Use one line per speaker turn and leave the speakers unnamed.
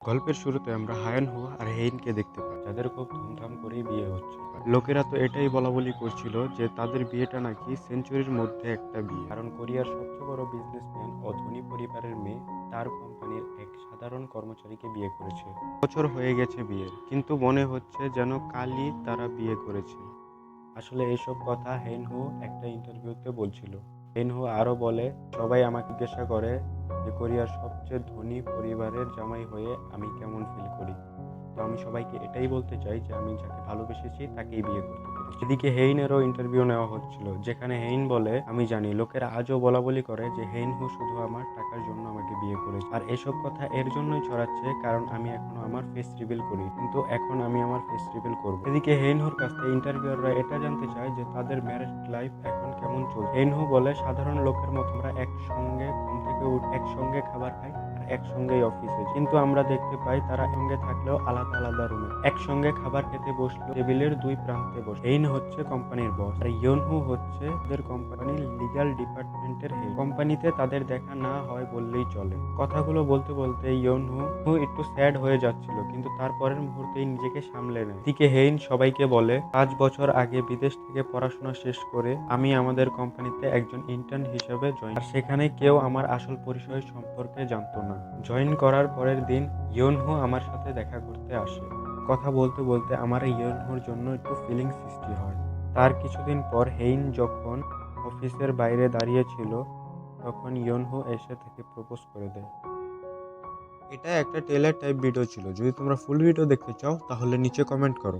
গল্পের শুরুতে আমরা হায়ান হো আর হেইনকে দেখতে পাই, যাদের খুব ধুমধাম করেই বিয়ে হচ্ছে। লোকেরা তো এটাই বলা বলি করছিল যে তাদের বিয়েটা নাকি সেঞ্চুরির মধ্যে একটা বিয়ে, কারণ কোরিয়ার সবচেয়ে বড় বিজনেসম্যান ও ধনী পরিবারের মেয়ে তার কোম্পানির এক সাধারণ কর্মচারীকে বিয়ে করেছে। বছর হয়ে গেছে বিয়ের, কিন্তু মনে হচ্ছে যেন কালই তারা বিয়ে করেছে। আসলে এসব কথা হেনহো একটা ইন্টারভিউতে বলছিল। হেনহো আরো বলে, সবাই আমাকে জিজ্ঞাসা করে যে কোরিয়ার সবচেয়ে ধনী পরিবারের জামাই হয়ে আমি কেমন ফিল করি। তো আমি সবাইকে এটাই বলতে চাই যে আমি যাকে ভালোবেসেছি তাকেই বিয়ে করতে পেরেছি। এদিকে হেইনেরও ইন্টারভিউ নেওয়া হচ্ছিল, যেখানে হেইন বলে, আমি জানি লোকেরা আজও বলা বলি করে যে হেইনহো শুধু আমার টাকার জন্য আমাকে বিয়ে করেছে, আর এসব কথা এর জন্যই ছড়াচ্ছে কারণ আমি এখনো আমার ফেস রিভিল করি, কিন্তু এখন আমি আমার ফেস রিভিল করবো। এদিকে হেইনহোর কাছ থেকে ইন্টারভিউয়াররা এটা জানতে চায় যে তাদের ম্যারেজ লাইফ এখন কেমন চলছে। হেইনহো বলে, সাধারণ লোকের মতো আমরা একসঙ্গে ঘুম থেকে একসঙ্গে খাবার খাই আর একসঙ্গেই অফিসে, কিন্তু আমরা দেখতে পাই তারা সঙ্গে থাকলেও আলাদা আলাদা রুমে একসঙ্গে খাবার খেতে বসলেও টেবিলের দুই প্রান্তে বসে। হেইন হচ্ছে কোম্পানির বস আর ইয়নহু হচ্ছে তাদের কোম্পানির লিগ্যাল ডিপার্টমেন্টের হেড। কোম্পানিতে তাদের দেখা না হয় বললেই চলে। কথাগুলো বলতে বলতে ইয়নহু একটু স্যাড হয়ে যাচ্ছিল, কিন্তু তারপরের মুহূর্তেই নিজেকে সামলে নেয়। এদিকে হেইন সবাইকে বলে, 5 বছর আগে বিদেশ থেকে পড়াশোনা শেষ করে আমি আমাদের কোম্পানিতে একজন ইন্টার্ন হিসেবে জয়েন, আর সেখানে কেউ আমার আসল পরিচয় সম্পর্কে জানতো না। জয়েন করার পরের দিন ইয়নহু আমার সাথে দেখা করতে আসে। কথা বলতে বলতে আমার ইয়নহুর জন্য একটু ফিলিং সৃষ্টি হয়। তার কিছুদিন পর হেইন যখন অফিসের বাইরে দাঁড়িয়ে ছিল, তখন ইয়নহু এসে তাকে প্রপোজ করে দেয়। এটা একটা টেলার টাইপ ভিডিও ছিল। যদি তোমরা ফুল ভিডিও দেখতে চাও তাহলে নিচে কমেন্ট করো।